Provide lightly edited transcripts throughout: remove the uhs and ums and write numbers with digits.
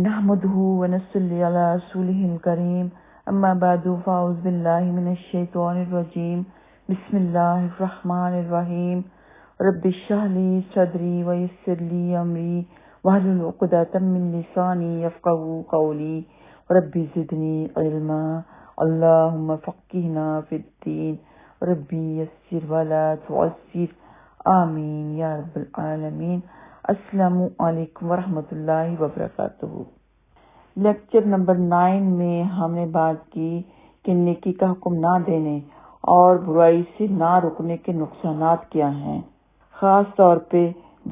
نحمده ونصلي على رسوله الكريم اما بعد فاعوذ بالله من الشيطان الرجيم بسم الله الرحمن الرحيم رب اشرح لي صدري ويسر لي امري واحلل عقدة من لساني يفقهوا قولي رب زدني علما اللهم فقهنا في الدين ربي يسر ولا تعسر آمین یا رب العالمین۔ السلام علیکم ورحمۃ اللہ وبرکاتہ۔ لیکچر نمبر 9 میں ہم نے بات کی کہ نیکی کا حکم نہ دینے اور برائی سے نہ رکنے کے نقصانات کیا ہیں، خاص طور پہ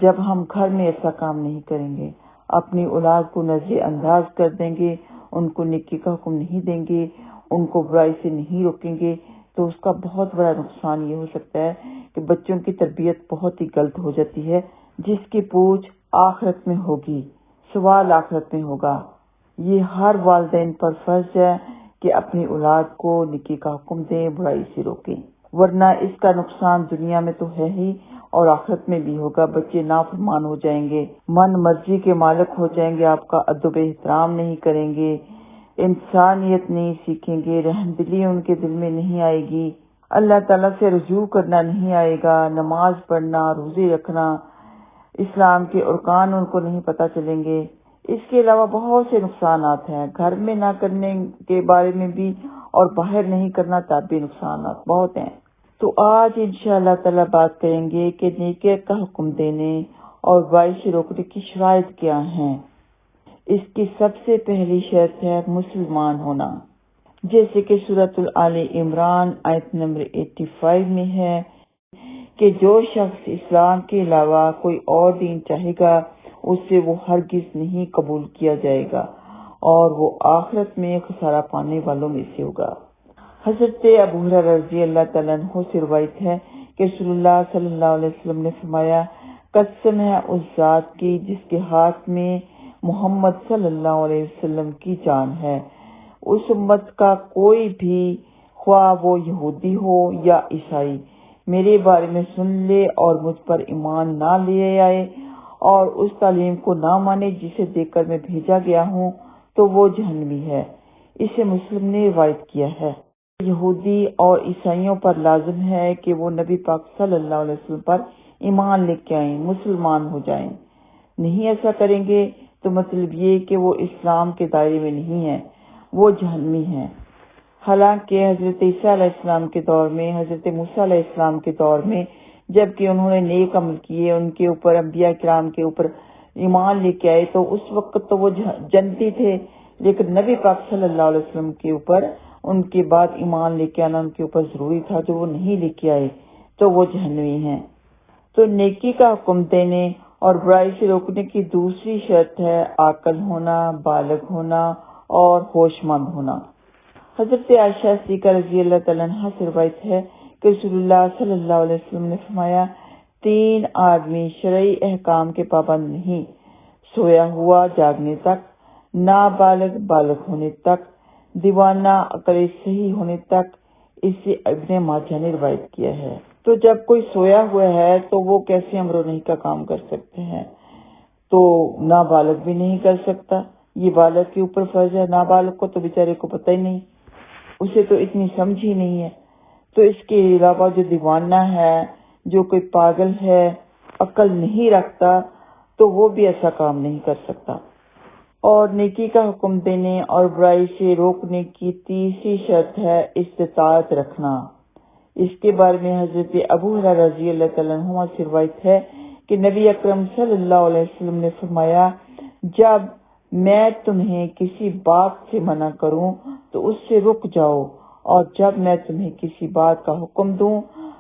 جب ہم گھر میں ایسا کام نہیں کریں گے، اپنی اولاد کو نظر انداز کر دیں گے، ان کو نیکی کا حکم نہیں دیں گے، ان کو برائی سے نہیں روکیں گے، تو اس کا بہت بڑا نقصان یہ ہو سکتا ہے کہ بچوں کی تربیت بہت ہی غلط ہو جاتی ہے، جس کی پوچھ آخرت میں ہوگی، سوال آخرت میں ہوگا۔ یہ ہر والدین پر فرض ہے کہ اپنی اولاد کو نیکی کا حکم دیں، برائی سے روکیں، ورنہ اس کا نقصان دنیا میں تو ہے ہی اور آخرت میں بھی ہوگا۔ بچے نافرمان ہو جائیں گے، من مرضی کے مالک ہو جائیں گے، آپ کا ادب احترام نہیں کریں گے، انسانیت نہیں سیکھیں گے، رحم دلی ان کے دل میں نہیں آئے گی، اللہ تعالیٰ سے رجوع کرنا نہیں آئے گا، نماز پڑھنا، روزے رکھنا، اسلام کے ارکان ان کو نہیں پتہ چلیں گے۔ اس کے علاوہ بہت سے نقصانات ہیں، گھر میں نہ کرنے کے بارے میں بھی اور باہر نہیں کرنا تب بھی نقصانات بہت ہیں۔ تو آج انشاءاللہ تعالیٰ بات کریں گے کہ نیکی کا حکم دینے اور برائی سے روکنے کی شرائط کیا ہیں۔ اس کی سب سے پہلی شرط ہے مسلمان ہونا، جیسے کہ سورۃ آل عمران آیت نمبر 85 میں ہے کہ جو شخص اسلام کے علاوہ کوئی اور دین چاہے گا اسے وہ ہرگز نہیں قبول کیا جائے گا اور وہ آخرت میں خسارہ پانے والوں میں سے ہوگا۔ حضرت ابو ہریرہ رضی اللہ تعالیٰ عنہ سے روایت ہے کہ رسول اللہ صلی اللہ علیہ وسلم نے فرمایا، قسم ہے اس ذات کی جس کے ہاتھ میں محمد صلی اللہ علیہ وسلم کی جان ہے، اس امت کا کوئی بھی، خواہ وہ یہودی ہو یا عیسائی، میرے بارے میں سن لے اور مجھ پر ایمان نہ لے آئے اور اس تعلیم کو نہ مانے جسے دے کر میں بھیجا گیا ہوں، تو وہ جہنمی ہے۔ اسے مسلم نے روایت کیا ہے۔ یہودی اور عیسائیوں پر لازم ہے کہ وہ نبی پاک صلی اللہ علیہ وسلم پر ایمان لے کے آئیں، مسلمان ہو جائیں۔ نہیں ایسا کریں گے تو مطلب یہ کہ وہ اسلام کے دائرے میں نہیں ہیں، وہ جہنمی ہیں۔ حالانکہ حضرت عیسیٰ علیہ السلام کے دور میں، حضرت موسیٰ علیہ السلام کے دور میں، جبکہ انہوں نے نیک عمل کیے، ان کے اوپر، انبیاء کرام کے اوپر ایمان لے کے آئے، تو اس وقت تو وہ جنتی تھے، لیکن نبی پاک صلی اللہ علیہ وسلم کے اوپر ان کے بعد ایمان لے کے آنا ان کے اوپر ضروری تھا، جو وہ نہیں لے کے آئے تو وہ جہنمی ہیں۔ تو نیکی کا حکم دینے اور برائی سے روکنے کی دوسری شرط ہے عاقل ہونا، بالغ ہونا اور ہوش مند ہونا۔ حضرت عائشہ صدیقہ رضی اللہ تعالیٰ عنہ سے روایت ہے کہ رسول اللہ صلی اللہ علیہ وسلم نے فرمایا، 3 آدمی شرعی احکام کے پابند نہیں، سویا ہوا جاگنے تک، نابالغ بالغ ہونے تک، دیوانہ عقل صحیح ہونے تک۔ اسے ابن ماجہ نے روایت کیا ہے۔ تو جب کوئی سویا ہوا ہے تو وہ کیسے امر و نہی کا کام کر سکتے ہیں؟ تو نابالغ بھی نہیں کر سکتا، یہ بالغ کے اوپر فرض ہے، نابالغ کو تو بیچارے کو پتہ ہی نہیں، اسے تو اتنی سمجھ ہی نہیں ہے۔ تو اس کے علاوہ جو دیوانہ ہے، جو کوئی پاگل ہے، عقل نہیں رکھتا، تو وہ بھی ایسا کام نہیں کر سکتا۔ اور نیکی کا حکم دینے اور برائی سے روکنے کی تیسری شرط ہے استطاعت رکھنا۔ اس کے بارے میں حضرت ابو ہریرہ رضی اللہ تعالیٰ عنہ سے روایت ہے کہ نبی اکرم صلی اللہ علیہ وسلم نے فرمایا، جب میں تمہیں کسی بات سے منع کروں تو اس سے رک جاؤ، اور جب میں تمہیں کسی بات کا حکم دوں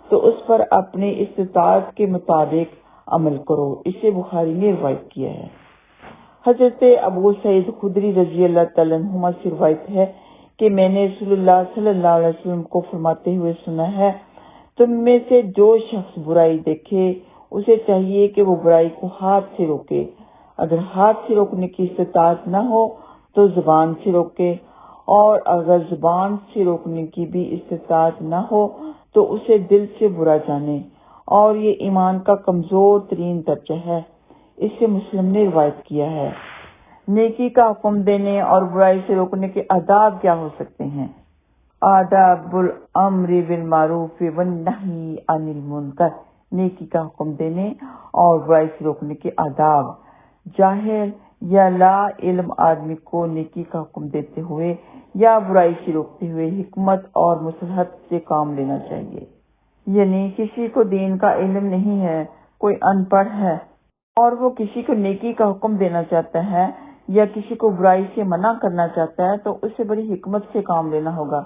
تو اس پر اپنی استطاعت کے مطابق عمل کرو۔ اسے بخاری نے روایت کیا ہے۔ حضرت ابو سعید خدری رضی اللہ تعالیٰ عنہ سے روایت ہے کہ میں نے رسول اللہ صلی اللہ علیہ وسلم کو فرماتے ہوئے سنا ہے، تم میں سے جو شخص برائی دیکھے اسے چاہیے کہ وہ برائی کو ہاتھ سے روکے، اگر ہاتھ سے روکنے کی استطاعت نہ ہو تو زبان سے روکے، اور اگر زبان سے روکنے کی بھی استطاعت نہ ہو تو اسے دل سے برا جانے، اور یہ ایمان کا کمزور ترین درجہ ہے۔ اسے مسلم نے روایت کیا ہے۔ نیکی کا حکم دینے اور برائی سے روکنے کے آداب کیا ہو سکتے ہیں؟ آداب الامر بالمعروف والنہی عن المنکر، نیکی کا حکم دینے اور برائی سے روکنے کے آداب۔ جاہل یا لا علم آدمی کو نیکی کا حکم دیتے ہوئے یا برائی سے روکتے ہوئے حکمت اور مصلحت سے کام لینا چاہیے۔ یعنی کسی کو دین کا علم نہیں ہے، کوئی ان پڑھ ہے اور وہ کسی کو نیکی کا حکم دینا چاہتا ہے یا کسی کو برائی سے منع کرنا چاہتا ہے تو اسے بڑی حکمت سے کام لینا ہوگا،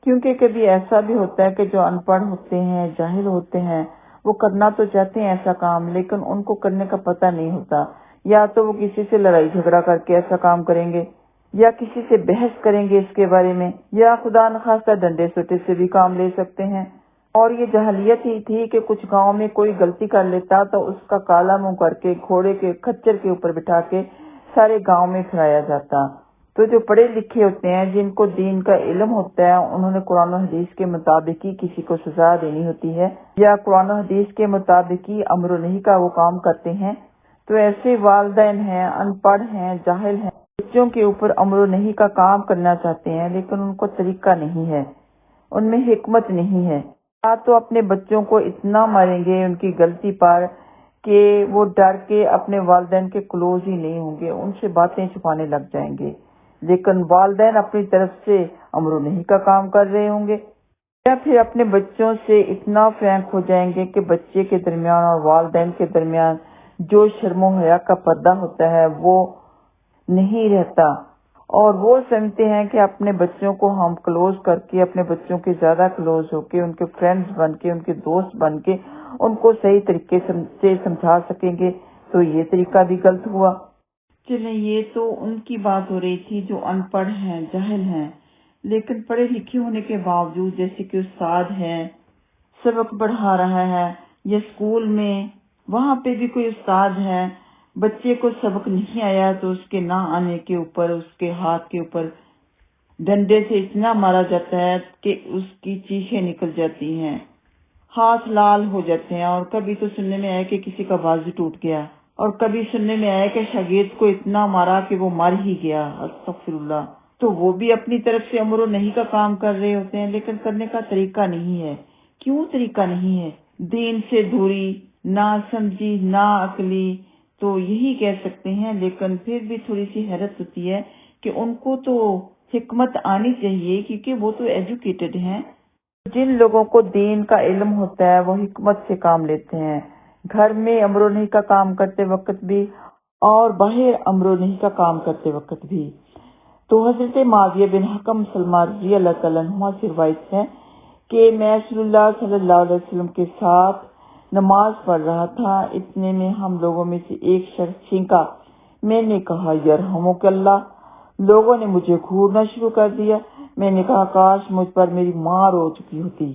کیونکہ کبھی ایسا بھی ہوتا ہے کہ جو ان پڑھ ہوتے ہیں، جاہل ہوتے ہیں، وہ کرنا تو چاہتے ہیں ایسا کام، لیکن ان کو کرنے کا پتہ نہیں ہوتا۔ یا تو وہ کسی سے لڑائی جھگڑا کر کے ایسا کام کریں گے، یا کسی سے بحث کریں گے اس کے بارے میں، یا خدا نخواستہ ڈنڈے سوٹے سے بھی کام لے سکتے ہیں۔ اور یہ جہلیت ہی تھی کہ کچھ گاؤں میں کوئی غلطی کر لیتا تو اس کا کالا منہ کر کے گھوڑے کے کچر کے اوپر بٹھا کے سارے گاؤں میں پھرایا جاتا۔ تو جو پڑھے لکھے ہوتے ہیں، جن کو دین کا علم ہوتا ہے، انہوں نے قرآن و حدیث کے مطابق ہی کسی کو سزا دینی ہوتی ہے، یا قرآن و حدیث کے مطابق ہی امر و نہی کا وہ کام کرتے ہیں۔ تو ایسے والدین ہیں، ان پڑھ ہیں، جاہل ہیں، بچوں کے اوپر امر و نہی کا کام کرنا چاہتے ہیں، لیکن ان کو طریقہ نہیں ہے، ان میں حکمت نہیں ہے۔ یا تو اپنے بچوں کو اتنا ماریں گے ان کی غلطی پر کہ وہ ڈر کے اپنے والدین کے کلوز ہی نہیں ہوں گے، ان سے باتیں چھپانے لگ جائیں گے، لیکن والدین اپنی طرف سے امر و نہی کا کام کر رہے ہوں گے۔ یا پھر اپنے بچوں سے اتنا فرینک ہو جائیں گے کہ بچے کے درمیان اور والدین کے درمیان جو شرم و حیا کا پردہ ہوتا ہے وہ نہیں رہتا، اور وہ سمجھتے ہیں کہ اپنے بچوں کو ہم کلوز کر کے، اپنے بچوں کے زیادہ کلوز ہو کے، ان کے فرینڈز بن کے، ان کے دوست بن کے ان کو صحیح طریقے سے سمجھا سکیں گے، تو یہ طریقہ بھی غلط ہوا۔ چلیں، یہ تو ان کی بات ہو رہی تھی جو ان پڑھ ہیں، جاہل ہیں، لیکن پڑھے لکھے ہونے کے باوجود جیسے کہ استاد ہے، سبق پڑھا رہا ہے، یا اسکول میں وہاں پہ بھی کوئی استاد ہے، بچے کو سبق نہیں آیا تو اس کے نہ آنے کے اوپر، اس کے ہاتھ کے اوپر ڈنڈے سے اتنا مارا جاتا ہے کہ اس کی چیخیں نکل جاتی ہیں، ہاتھ لال ہو جاتے ہیں، اور کبھی تو سننے میں آیا کہ کسی کا بازو ٹوٹ گیا، اور کبھی سننے میں آیا کہ شاگرد کو اتنا مارا کہ وہ مر ہی گیا، استغفر اللہ۔ تو وہ بھی اپنی طرف سے امر و نہی کا کام کر رہے ہوتے ہیں، لیکن کرنے کا طریقہ نہیں ہے۔ کیوں طریقہ نہیں ہے؟ دین سے دوری، نہ سمجھی، نہ عقلی، تو یہی کہہ سکتے ہیں، لیکن پھر بھی تھوڑی سی حیرت ہوتی ہے کہ ان کو تو حکمت آنی چاہیے، کیونکہ وہ تو ایجوکیٹڈ ہیں۔ جن لوگوں کو دین کا علم ہوتا ہے وہ حکمت سے کام لیتے ہیں، گھر میں امر و نہی کا کام کرتے وقت بھی اور باہر امر و نہی کا کام کرتے وقت بھی۔ تو حضرت معاویہ بن حکم سلمہ رضی اللہ تعالیٰ عنہ سے روایت ہے کہ میں رسول اللہ صلی اللہ علیہ وسلم کے ساتھ نماز پڑھ رہا تھا، اتنے میں ہم لوگوں میں سے ایک شخص چھینکا، میں نے کہا یرحمک اللہ، لوگوں نے مجھے گھورنا شروع کر دیا، میں نے کہا کاش مجھ پر میری ماں رو چکی ہوتی،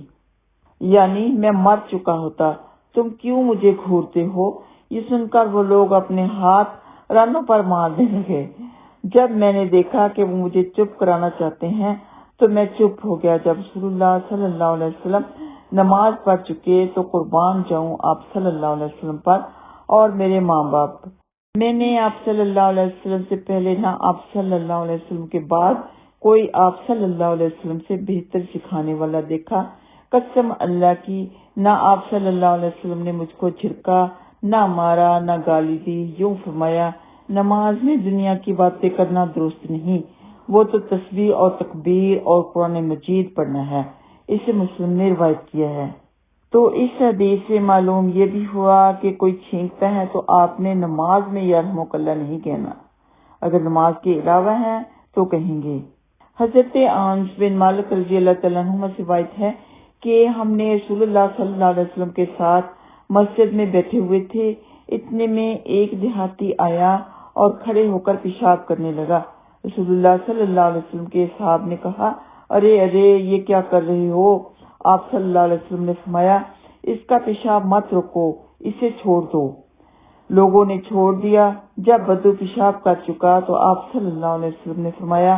یعنی میں مر چکا ہوتا، تم کیوں مجھے گھورتے ہو؟ یہ سن کر وہ لوگ اپنے ہاتھ رانوں پر مارنے لگے۔ جب میں نے دیکھا کہ وہ مجھے چپ کرانا چاہتے ہیں تو میں چپ ہو گیا۔ جب رسول اللہ صلی اللہ علیہ وسلم نماز پڑھ چکے تو قربان جاؤں آپ صلی اللہ علیہ وسلم پر اور میرے ماں باپ، میں نے آپ صلی اللہ علیہ وسلم سے پہلے نہ آپ صلی اللہ علیہ وسلم کے بعد کوئی آپ صلی اللہ علیہ وسلم سے بہتر سکھانے والا دیکھا، قسم اللہ کی، نہ آپ صلی اللہ علیہ وسلم نے مجھ کو جھڑکا، نہ مارا، نہ گالی دی۔ یوں فرمایا نماز میں دنیا کی باتیں کرنا درست نہیں، وہ تو تسبیح اور تکبیر اور قرآن مجید پڑھنا ہے۔ اسے مسلم نے روایت کیا ہے۔ تو اس حدیث سے معلوم یہ بھی ہوا کہ کوئی چھینکتا ہے تو آپ نے نماز میں یرحمک اللہ نہیں کہنا، اگر نماز کے علاوہ ہے تو کہیں گے۔ حضرت انس بن مالک رضی اللہ تعالیٰ عنہ سے روایت ہے کہ ہم نے رسول اللہ صلی اللہ علیہ وسلم کے ساتھ مسجد میں بیٹھے ہوئے تھے، اتنے میں ایک دیہاتی آیا اور کھڑے ہو کر پیشاب کرنے لگا۔ رسول اللہ صلی اللہ علیہ وسلم کے صحابہ نے کہا ارے یہ کیا کر رہے ہو؟ آپ صلی اللہ علیہ وسلم نے فرمایا اس کا پیشاب مت روکو، اسے چھوڑ دو۔ لوگوں نے چھوڑ دیا۔ جب بدو پیشاب کر چکا تو آپ صلی اللہ علیہ وسلم نے فرمایا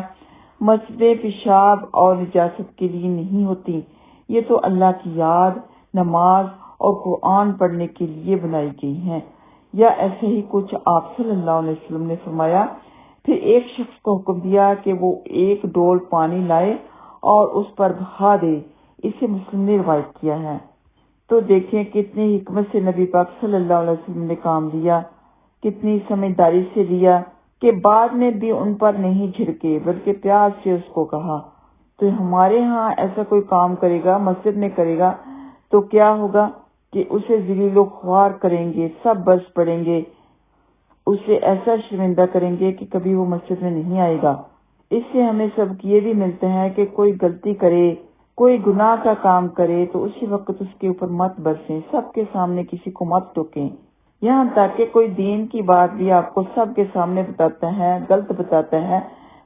مسجدیں پیشاب اور نجاست کے لیے نہیں ہوتی، یہ تو اللہ کی یاد، نماز اور قرآن پڑھنے کے لیے بنائی گئی ہیں، یا ایسے ہی کچھ آپ صلی اللہ علیہ وسلم نے فرمایا۔ پھر ایک شخص کو حکم دیا کہ وہ ایک ڈول پانی لائے اور اس پر بہا دے۔ اسے مسلم نے روایت کیا ہے۔ تو دیکھیں کتنی حکمت سے نبی پاک صلی اللہ علیہ وسلم نے کام لیا، کتنی سمجھداری سے لیا کہ بعد میں بھی ان پر نہیں جھڑکے بلکہ پیار سے اس کو کہا۔ تو ہمارے ہاں ایسا کوئی کام کرے گا، مسجد میں کرے گا، تو کیا ہوگا کہ اسے ذلیل و خوار کریں گے، سب بس پڑیں گے، اسے ایسا شرمندہ کریں گے کہ کبھی وہ مسجد میں نہیں آئے گا۔ اس سے ہمیں سبق یہ بھی ملتا ہے کہ کوئی غلطی کرے، کوئی گناہ کا کام کرے تو اسی وقت اس کے اوپر مت برسیں، سب کے سامنے کسی کو مت ٹوکیں۔ یہاں تک کہ کوئی دین کی بات بھی آپ کو سب کے سامنے بتاتا ہے، غلط بتاتا ہے،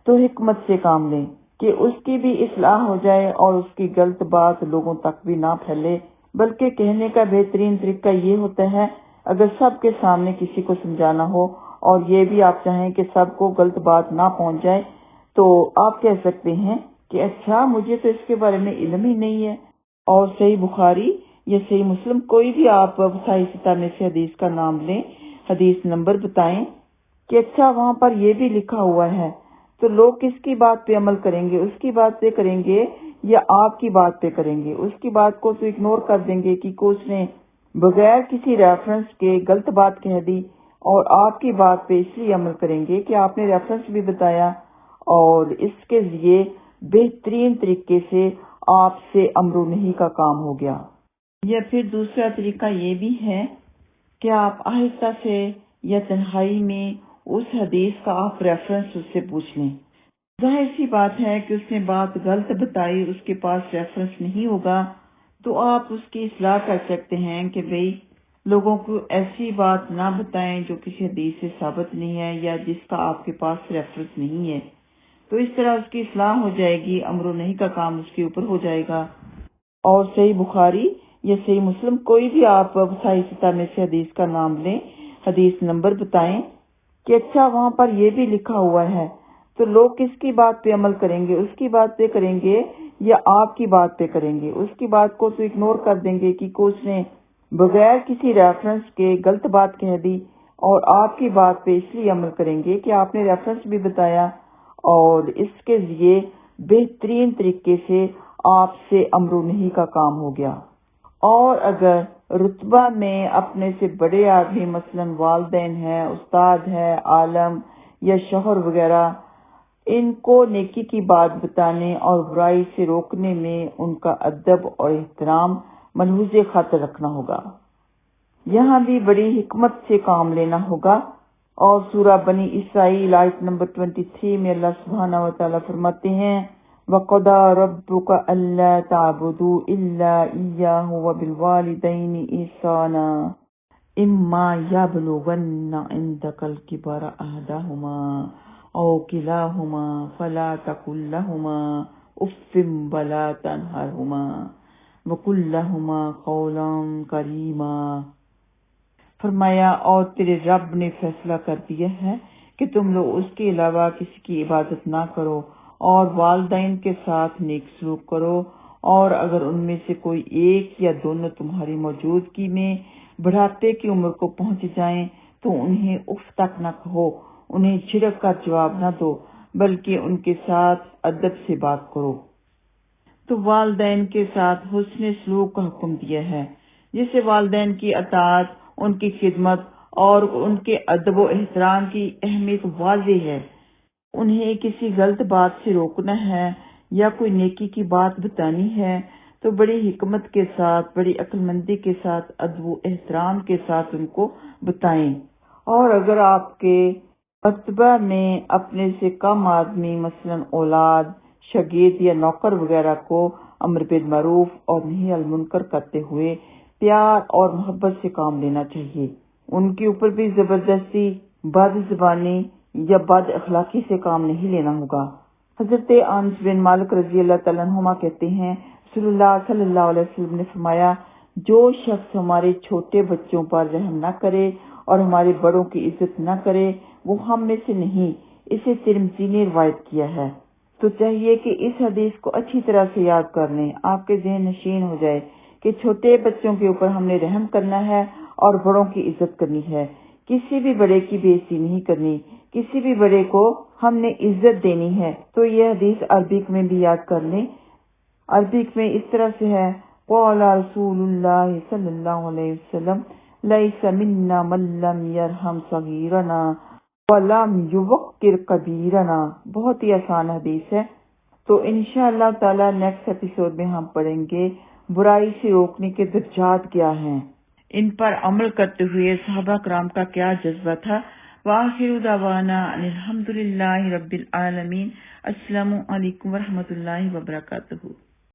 تو حکمت سے کام لیں کہ اس کی بھی اصلاح ہو جائے اور اس کی غلط بات لوگوں تک بھی نہ پھیلے۔ بلکہ کہنے کا بہترین طریقہ یہ ہوتا ہے، اگر سب کے سامنے کسی کو سمجھانا ہو اور یہ بھی آپ چاہیں کہ سب کو غلط بات نہ پہنچ جائے، تو آپ کہہ سکتے ہیں کہ اچھا مجھے تو اس کے بارے میں علم ہی نہیں ہے، اور صحیح بخاری یا صحیح مسلم کوئی بھی آپ صحیح ستہ میں سے حدیث کا نام لیں، حدیث نمبر بتائیں کہ اچھا وہاں پر یہ بھی لکھا ہوا ہے، تو لوگ کس کی بات پہ عمل کریں گے؟ اس کی بات پہ کریں گے یا آپ کی بات پہ کریں گے؟ اس کی بات کو تو اگنور کر دیں گے کہ اس نے بغیر کسی ریفرنس کے غلط بات کہہ دی، اور آپ کی بات پہ اس لیے عمل کریں گے کہ آپ نے ریفرنس بھی بتایا اور اس کے ذریعے بہترین طریقے سے آپ سے امر و نہی کا کام ہو گیا۔ یا پھر دوسرا طریقہ یہ بھی ہے کہ آپ آہستہ سے یا تنہائی میں اس حدیث کا آپ ریفرنس اس سے پوچھ لیں۔ ظاہر سی بات ہے کہ اس نے بات غلط بتائی، اس کے پاس ریفرنس نہیں ہوگا، تو آپ اس کی اصلاح کر سکتے ہیں کہ بھئی لوگوں کو ایسی بات نہ بتائیں جو کسی حدیث سے ثابت نہیں ہے یا جس کا آپ کے پاس ریفرنس نہیں ہے۔ تو اس طرح اس کی اصلاح ہو جائے گی، امر و نہی کا کام اس کے اوپر ہو جائے گا۔ اور صحیح بخاری یا صحیح مسلم کوئی بھی آپ صحیح ستہ میں سے حدیث کا نام لیں، حدیث نمبر بتائیں کہ اچھا وہاں پر یہ بھی لکھا ہوا ہے، تو لوگ کس کی بات پہ عمل کریں گے؟ اس کی بات پہ کریں گے یا آپ کی بات پہ کریں گے؟ اس کی بات کو تو اگنور کر دیں گے کہ اس نے بغیر کسی ریفرنس کے غلط بات کہہ دی، اور آپ کی بات پہ اس لیے عمل کریں گے کہ آپ نے ریفرنس بھی بتایا اور اس کے ذریعے بہترین طریقے سے آپ سے امر و نہی کا کام ہو گیا۔ اور اگر رتبہ میں اپنے سے بڑے آدمی مثلا والدین ہیں، استاد ہے، عالم یا شوہر وغیرہ، ان کو نیکی کی بات بتانے اور برائی سے روکنے میں ان کا ادب اور احترام ملحوظ خاطر رکھنا ہوگا۔ یہاں بھی بڑی حکمت سے کام لینا ہوگا۔ اور سورہ بنی اسرائیل آیت نمبر 23 میں اللہ سبحانہ وتعالی فرماتے ہیں وَقَضَىٰ رَبُّكَ أَلَّا تَعْبُدُوا إِلَّا إِيَّاهُ وَبِالْوَالِدَيْنِ إِحْسَانًا إِمَّا يَبْلُغَنَّ عِندَكَ الْكِبَرَ أَحَدُهُمَا أَوْ كِلَاهُمَا فَلَا تَقُل لَّهُمَا أُفٍّ وَلَا تَنْهَرْهُمَا وَقُل لَّهُمَا قَوْلًا كَرِيمًا۔ فرمایا اور تیرے رب نے فیصلہ کر دیا ہے کہ تم لوگ اس کے علاوہ کسی کی عبادت نہ کرو، اور والدین کے ساتھ نیک سلوک کرو، اور اگر ان میں سے کوئی ایک یا دونوں تمہاری موجودگی میں بڑھاپے کی عمر کو پہنچ جائیں تو انہیں اف تک نہ کہو، انہیں جھڑک کر جواب نہ دو، بلکہ ان کے ساتھ ادب سے بات کرو۔ تو والدین کے ساتھ حسن سلوک کا حکم دیا ہے، جس سے والدین کی اطاعت، ان کی خدمت اور ان کے ادب و احترام کی اہمیت واضح ہے۔ انہیں کسی غلط بات سے روکنا ہے یا کوئی نیکی کی بات بتانی ہے تو بڑی حکمت کے ساتھ، بڑی عقل مندی کے ساتھ، ادب و احترام کے ساتھ ان کو بتائیں۔ اور اگر آپ کے مرتبہ میں اپنے سے کم آدمی مثلا اولاد، شاگرد یا نوکر وغیرہ کو امر بالمعروف اور نہی عن المنکر کرتے ہوئے پیار اور محبت سے کام لینا چاہیے۔ ان کے اوپر بھی زبردستی، بد زبانی یا بد اخلاقی سے کام نہیں لینا ہوگا۔ حضرت انس بن مالک رضی اللہ تعالیٰ عنہما کہتے ہیں رسول اللہ صلی اللہ علیہ وسلم نے فرمایا جو شخص ہمارے چھوٹے بچوں پر رحم نہ کرے اور ہمارے بڑوں کی عزت نہ کرے وہ ہم میں سے نہیں۔ اسے ترمذی نے روایت کیا ہے۔ تو چاہیے کہ اس حدیث کو اچھی طرح سے یاد کر لیں، آپ کے ذہن نشین ہو جائے کہ چھوٹے بچوں کے اوپر ہم نے رحم کرنا ہے اور بڑوں کی عزت کرنی ہے، کسی بھی بڑے کی بے عزتی نہیں کرنی، کسی بھی بڑے کو ہم نے عزت دینی ہے تو یہ حدیث عربک میں بھی یاد کر لیں۔ عربک میں اس طرح سے ہے، قال رسول اللہ صلی اللہ علیہ وسلم لیس منا من لم یرحم صغیرنا ولم یوقر کبیرنا۔ بہت ہی آسان حدیث ہے، تو انشاءاللہ تعالی نیکسٹ ایپیسوڈ میں ہم پڑھیں گے برائی سے روکنے کے درجات کیا ہیں، ان پر عمل کرتے ہوئے صحابہ کرام کا کیا جذبہ تھا۔ وآخر دعوانا ان الحمدللہ رب العالمین۔ السلام علیکم ورحمۃ اللہ وبرکاتہ۔